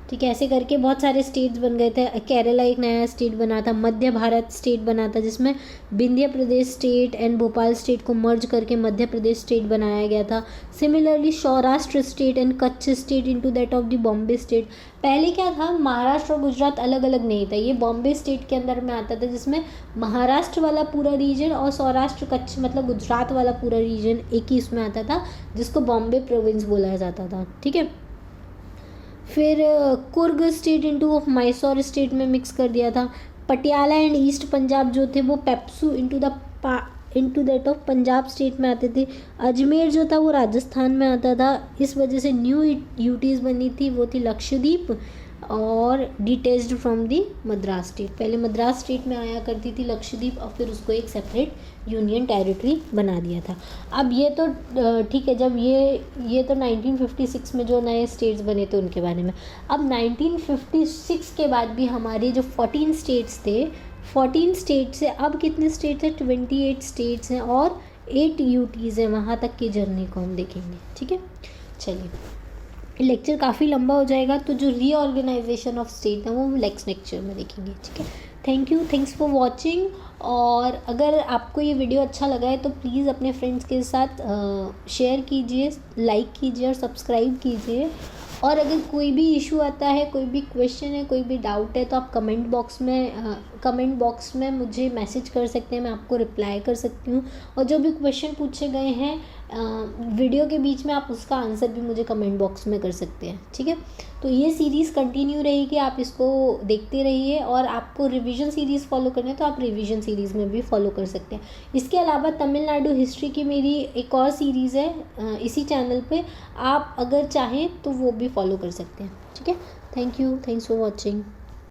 ठीक है, ऐसे करके बहुत सारे states बन गए थे। केरला एक नया स्टेट बना था, मध्य भारत स्टेट बना था, जिसमें विंध्य प्रदेश स्टेट एंड भोपाल स्टेट को मर्ज करके मध्य प्रदेश स्टेट बनाया गया था। Similarly Saurashtra state and Kutch state into that of the Bombay state. पहले क्या था, महाराष्ट्र और गुजरात अलग अलग नहीं था, ये बॉम्बे स्टेट के अंदर में आता था, जिसमें महाराष्ट्र वाला पूरा रीजन और सौराष्ट्र कच्छ मतलब गुजरात वाला पूरा रीजन एक ही इसमें आता था, जिसको बॉम्बे प्रोविंस बोला जाता था, ठीक है। फिर Coorg state into Mysore state में मिक्स कर दिया था। पटियाला एंड ईस्ट पंजाब जो थे वो PEPSU into that of Punjab state में आते थे। अजमेर जो था वो राजस्थान में आता था। इस वजह से न्यू यूटीज़ बनी थी, वो थी लक्षद्वीप और detached from the Madras state. पहले मद्रास स्टेट में आया करती थी लक्षद्वीप, और फिर उसको एक सेपरेट यूनियन टेरिटरी बना दिया था। अब ये तो ठीक है, जब ये तो 1956 में जो नए स्टेट्स बने थे उनके बारे में। अब 1956 के बाद भी हमारे जो 14 स्टेट्स थे, 14 स्टेट से अब कितने स्टेट्स हैं, 28 स्टेट्स हैं और 8 यूटीज़ हैं। वहाँ तक की जर्नी को हम देखेंगे, ठीक है। चलिए, लेक्चर काफ़ी लंबा हो जाएगा, तो जो रीऑर्गेनाइजेशन ऑफ स्टेट है वो नेक्स्ट लेक्चर में देखेंगे, ठीक है। Thank you, thanks for watching. और अगर आपको ये वीडियो अच्छा लगा है तो प्लीज़ अपने फ्रेंड्स के साथ शेयर कीजिए, लाइक कीजिए और सब्सक्राइब कीजिए। और अगर कोई भी इशू आता है, कोई भी क्वेश्चन है, कोई भी डाउट है, तो आप कमेंट बॉक्स में मुझे मैसेज कर सकते हैं, मैं आपको रिप्लाई कर सकती हूँ। और जो भी क्वेश्चन पूछे गए हैं वीडियो के बीच में, आप उसका आंसर भी मुझे कमेंट बॉक्स में कर सकते हैं, ठीक है। तो ये सीरीज़ कंटिन्यू रहेगी, आप इसको देखते रहिए। और आपको रिवीजन सीरीज़ फॉलो करना है तो आप रिवीजन सीरीज़ में भी फॉलो कर सकते हैं। इसके अलावा तमिलनाडु हिस्ट्री की मेरी एक और सीरीज़ है इसी चैनल पे, आप अगर चाहें तो वो भी फॉलो कर सकते हैं, ठीक है। Thank you, thanks for watching.